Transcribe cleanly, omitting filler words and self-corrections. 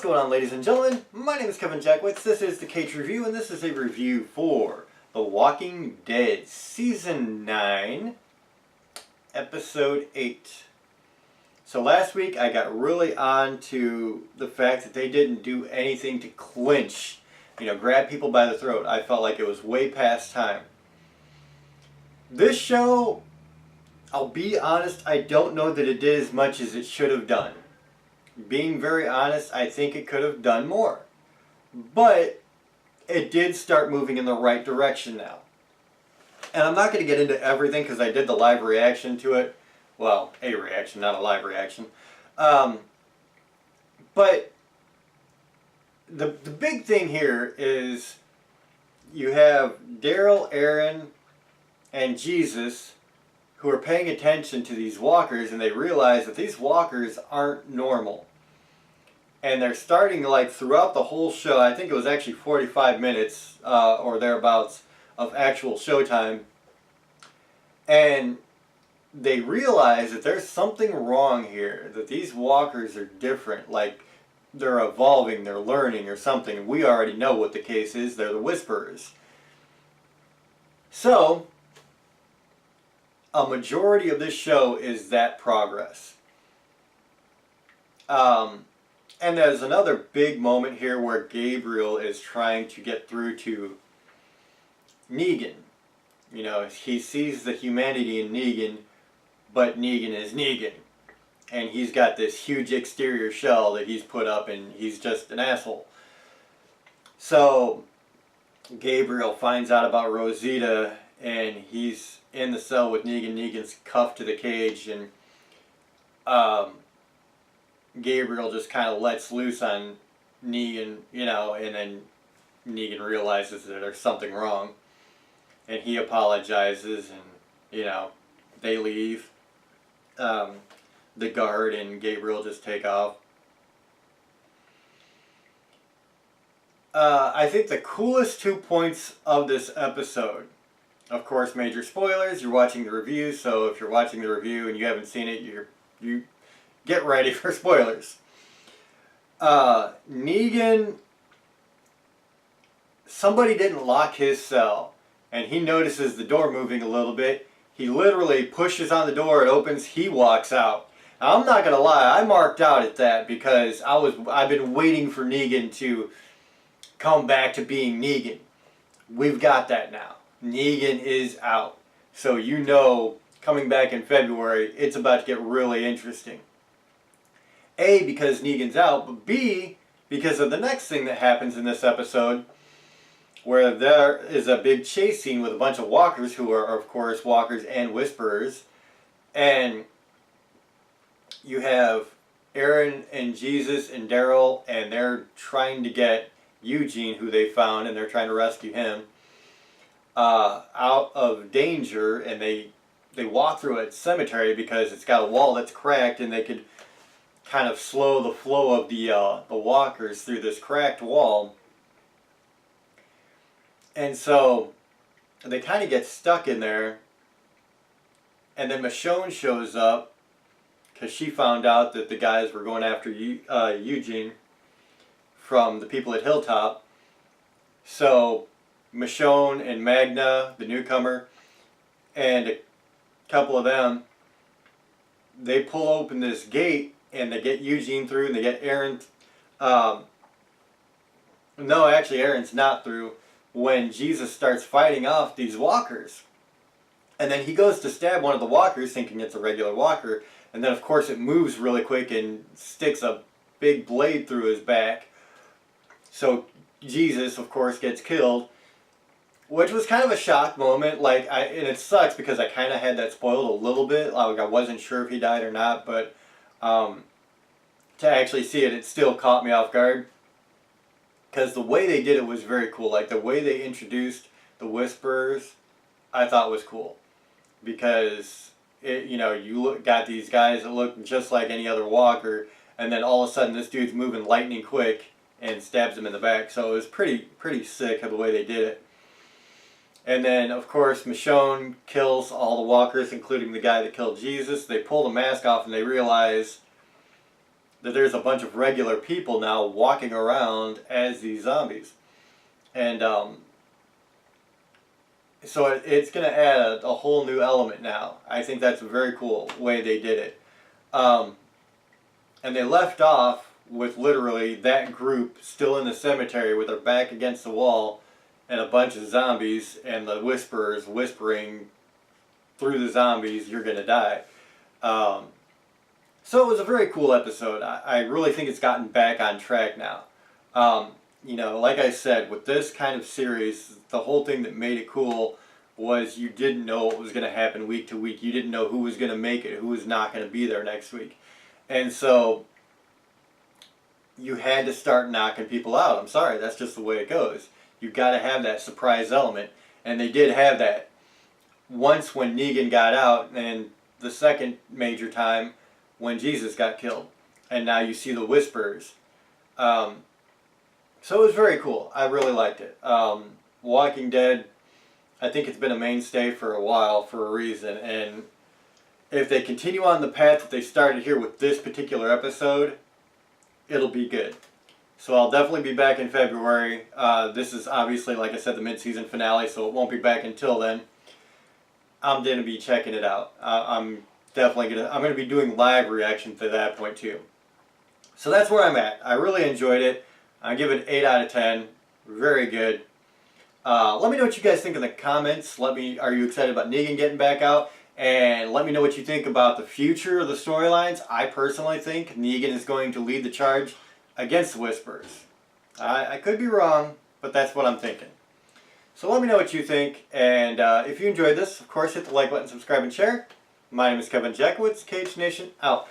going on, ladies and gentlemen? My name is Kevin Jackwitz. This is the Kaged Review, and this is a review for The Walking Dead Season 9, Episode 8. So last week I got really on to the fact that they didn't do anything to clinch, grab people by the throat. I felt like it was way past time. This show, I'll be honest, I don't know that it did as much as it should have done. Being very honest, I think it could have done more. But it did start moving in the right direction now. And I'm not going to get into everything because I did the live reaction to it. Well, a reaction, not a live reaction. But the big thing here is you have Daryl, Aaron, and Jesus who are paying attention to these walkers, and they realize that these walkers aren't normal. And they're starting to, throughout the whole show, I think it was actually 45 minutes or thereabouts of actual showtime, and they realize that there's something wrong here, that these walkers are different, like they're evolving, they're learning or something. We already know what the case is. They're the Whisperers. So a majority of this show is that progress. And there's another big moment here where Gabriel is trying to get through to Negan. He sees the humanity in Negan, but Negan is Negan. And he's got this huge exterior shell that he's put up, and he's just an asshole. So Gabriel finds out about Rosita, and he's in the cell with Negan. Negan's cuffed to the cage, and Gabriel just kind of lets loose on Negan, and then Negan realizes that there's something wrong, and he apologizes, and they leave. The guard and Gabriel just take off. I think the coolest 2 points of this episode, of course, major spoilers. You're watching the review, so if you're watching the review and you haven't seen it, you get ready for spoilers. Negan, somebody didn't lock his cell, and he notices the door moving a little bit. He literally pushes on the door, it opens, he walks out. Now, I'm not gonna lie, I marked out at that because I've been waiting for Negan to come back to being Negan. We've got that now. Negan is out. So coming back in February, it's about to get really interesting. A, because Negan's out, but B, because of the next thing that happens in this episode, where there is a big chase scene with a bunch of walkers who are, of course, walkers and whisperers. And you have Aaron and Jesus and Daryl, and they're trying to get Eugene, who they found, and they're trying to rescue him, out of danger. And they walk through a cemetery because it's got a wall that's cracked, and they could kind of slow the flow of the walkers through this cracked wall. And so they kind of get stuck in there, and then Michonne shows up because she found out that the guys were going after Eugene from the people at Hilltop. So Michonne and Magna, the newcomer, and a couple of them, they pull open this gate, and they get Eugene through, and they get Aaron. No, actually, Aaron's not through when Jesus starts fighting off these walkers. And then he goes to stab one of the walkers, thinking it's a regular walker, and then, of course, it moves really quick and sticks a big blade through his back. So Jesus, of course, gets killed, which was kind of a shock moment. And it sucks because I kind of had that spoiled a little bit. I wasn't sure if he died or not, but to actually see it, it still caught me off guard. Because the way they did it was very cool. The way they introduced the Whisperers, I thought was cool. Because, got these guys that look just like any other walker, and then all of a sudden this dude's moving lightning quick and stabs him in the back. So it was pretty sick of the way they did it. And then, of course, Michonne kills all the walkers, including the guy that killed Jesus. They pull the mask off and they realize that there's a bunch of regular people now walking around as these zombies. And so it's going to add a whole new element now. I think that's a very cool way they did it. And they left off with literally that group still in the cemetery with their back against the wall and a bunch of zombies and the whisperers whispering through the zombies, "You're going to die." So it was a very cool episode. I really think it's gotten back on track now. You know, like I said, with this kind of series, the whole thing that made it cool was you didn't know what was going to happen week to week. You didn't know who was going to make it, who was not going to be there next week. And so you had to start knocking people out. I'm sorry, that's just the way it goes. You've got to have that surprise element. And they did have that once when Negan got out, and the second major time when Jesus got killed. And now you see the Whisperers. So it was very cool. I really liked it. Walking Dead, I think it's been a mainstay for a while for a reason. And if they continue on the path that they started here with this particular episode, it'll be good. So I'll definitely be back in February. This is obviously, like I said, the mid-season finale, so it won't be back until then. I'm going to be checking it out. I'm going to be doing live reaction to that point too. So that's where I'm at. I really enjoyed it. I give it 8 out of 10. Very good. Let me know what you guys think in the comments. Are you excited about Negan getting back out? And let me know what you think about the future of the storylines. I personally think Negan is going to lead the charge against the Whisperers. I could be wrong, but that's what I'm thinking. So let me know what you think. And if you enjoyed this, of course, hit the like button, subscribe, and share. My name is Kevin Jackowitz. Kaged Nation out.